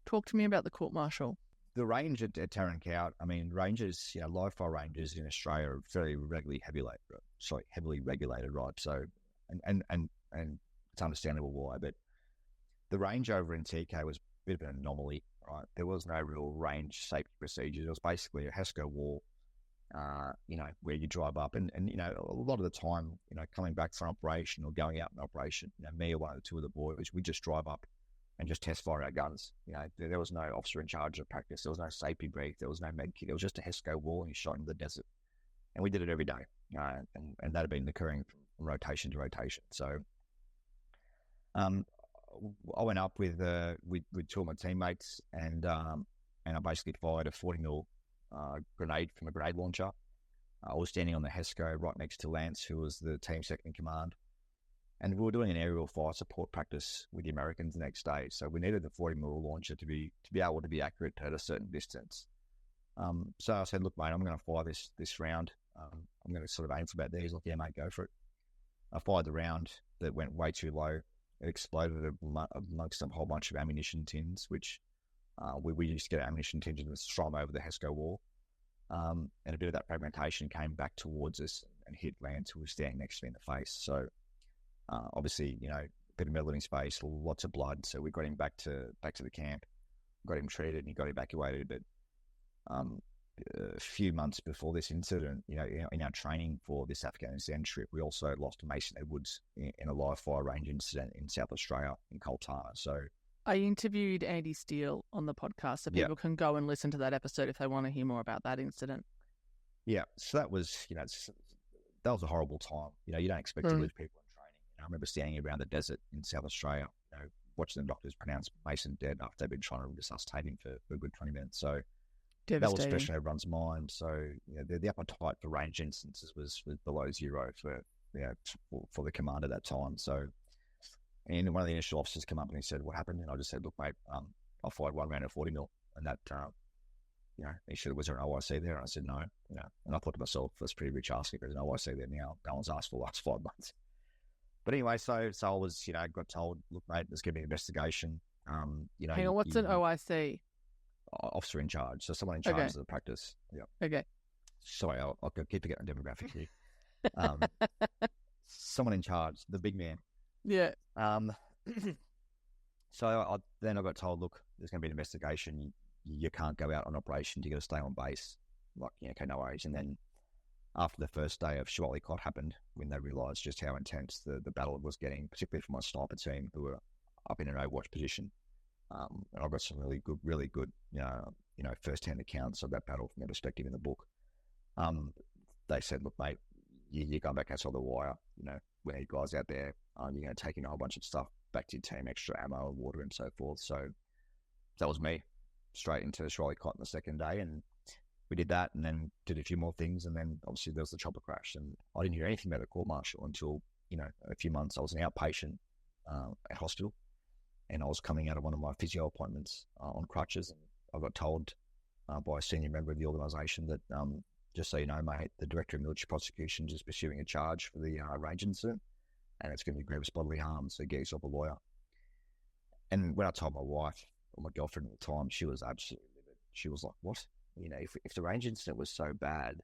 Talk to me about the court-martial. The range at Tarankout, I mean, ranges, live fire ranges in Australia are fairly heavily regulated, right? So, and it's understandable why, but the range over in TK was a bit of an anomaly, right? There was no real range safety procedures. It was basically a HESCO wall, where you drive up and a lot of the time, coming back from an operation or going out in an operation, me or one of the two of the boys, we just drive up and just test fire our guns. There was no officer in charge of practice. There was no safety brief. There was no med kit. It was just a HESCO wall and you shot into the desert. And we did it every day. And that had been occurring from rotation to rotation. So I went up with two of my teammates and I basically fired a 40 mil grenade from a grenade launcher. I was standing on the HESCO right next to Lance, who was the team second in command. And we were doing an aerial fire support practice with the Americans the next day. So we needed the 40 mil launcher to be able to be accurate at a certain distance. So I said, look, mate, I'm going to fire this round. I'm going to sort of aim for about there. He's like, yeah, mate, go for it. I fired the round that went way too low. It exploded amongst a whole bunch of ammunition tins, which we used to get ammunition tins and throw them over the HESCO wall. And a bit of that fragmentation came back towards us and hit Lance, who was standing next to me in the face. So obviously, a bit of metal in his face, lots of blood. So we got him back to the camp, got him treated, and he got evacuated. But a few months before this incident, in our training for this Afghanistan trip, we also lost Mason Edwards in a live fire range incident in South Australia in Coltana. So I interviewed Andy Steele on the podcast, so people can go and listen to that episode if they want to hear more about that incident. Yeah, so that was, that was a horrible time. You don't expect to lose people in training. I remember standing around the desert in South Australia, watching the doctors pronounce Mason dead after they'd been trying to resuscitate him for a good 20 minutes. So that was fresh in everyone's mind. So the appetite for range instances was below zero for the command at that time. So, and one of the initial officers came up and he said, "What happened?" And I just said, "Look, mate, I fired one round at 40 mil, and that." He said, "Was there an OIC there?" And I said, "No." And I thought to myself, that's pretty rich asking. There's an OIC there now. No one's asked for the last 5 months. But anyway, so I was, got told, "Look, mate, there's going to be an investigation." Hang on, what's an OIC? Officer in charge, so someone in charge of the practice. Yeah. Okay. Sorry, I'll keep forgetting demographic here. Someone in charge, the big man. Yeah. So then I got told, look, there's going to be an investigation. You can't go out on operation. You got to stay on base. Like, okay, no worries. And then after the first day of Shwali happened, when they realised just how intense the battle was getting, particularly for my sniper team who were up in an O-watch position. And I've got some really good, first-hand accounts of that battle from their perspective in the book. They said, look, mate, you're going back outside the wire. We need guys out there. You're going to take in a whole bunch of stuff back to your team, extra ammo and water and so forth. So that was me, straight into Shwali the second day. And we did that and then did a few more things. And then obviously there was the chopper crash. And I didn't hear anything about the court-martial until, a few months. I was an outpatient at hospital. And I was coming out of one of my physio appointments on crutches. And I got told by a senior member of the organisation that, just so you know, mate, the Director of Military Prosecution is pursuing a charge for the range incident. And it's going to be grievous bodily harm, so get yourself a lawyer. And when I told my wife, or my girlfriend at the time, she was absolutely livid. She was like, what? If the range incident was so bad,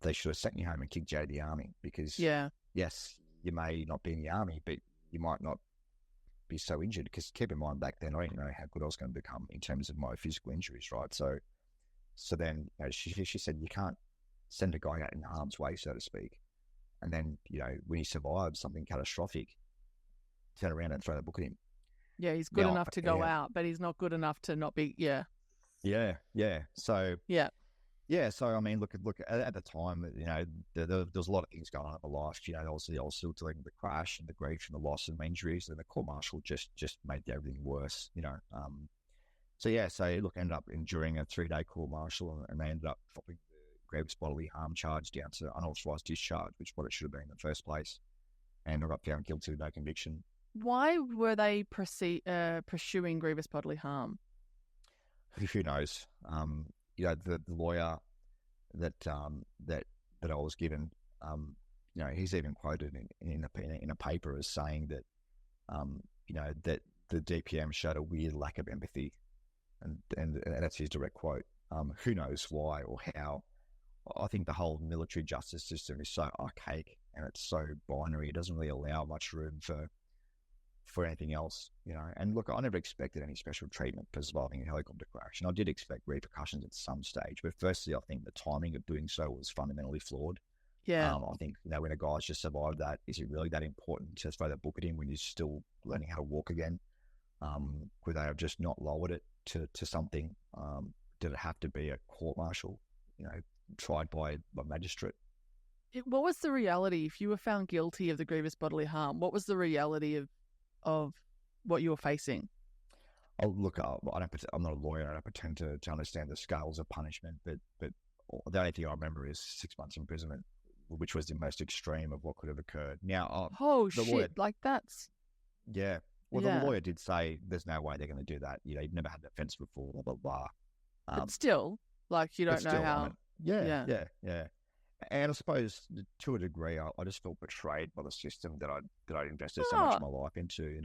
they should have sent you home and kicked you out of the army. Because, yes, you may not be in the army, but you might not be so injured. Because keep in mind, back then, I didn't know how good I was going to become in terms of my physical injuries, right? So then she said, you can't send a guy out in harm's way, so to speak. And then, when he survives something catastrophic, turn around and throw the book at him. Yeah, he's good enough to go out, but he's not good enough to not be, Yeah. So, so, I mean, look at the time, there was a lot of things going on in my life. Obviously I was still dealing with the crash and the grief and the loss and injuries, and the court-martial just made everything worse, So, ended up enduring a 3-day court-martial, and they ended up dropping the grievous bodily harm charge down to unauthorised discharge, which is what it should have been in the first place. And I got found guilty with no conviction. Why were they pursuing grievous bodily harm? Who knows? The lawyer that I was given, he's even quoted in a paper as saying that, that the DPM showed a weird lack of empathy, and that's his direct quote. Who knows why or how? I think the whole military justice system is so archaic and it's so binary. It doesn't really allow much room for anything else, And look, I never expected any special treatment for surviving a helicopter crash. And I did expect repercussions at some stage. But firstly, I think the timing of doing so was fundamentally flawed. Yeah. I think, when a guy's just survived that, is it really that important to throw that book at him when he's still learning how to walk again? Could they have just not lowered it to something? Did it have to be a court-martial, tried by a magistrate? What was the reality? If you were found guilty of the grievous bodily harm, what was the reality of what you were facing? Oh, look, I'm not a lawyer. I don't pretend to understand the scales of punishment, but the only thing I remember is 6 months imprisonment, which was the most extreme of what could have occurred. Now, shit, lawyer, that's... Yeah. Well, the lawyer did say there's no way they're going to do that. You've never had an offence before, blah, blah, blah. But still, you don't know how... Yeah. And I suppose, to a degree, I just felt betrayed by the system that I'd invested so much of my life into,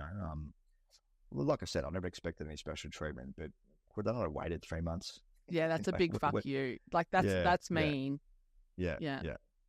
Like I said, I never expected any special treatment, but could I not have waited 3 months? Yeah, that's a big fuck you. That's mean. Yeah.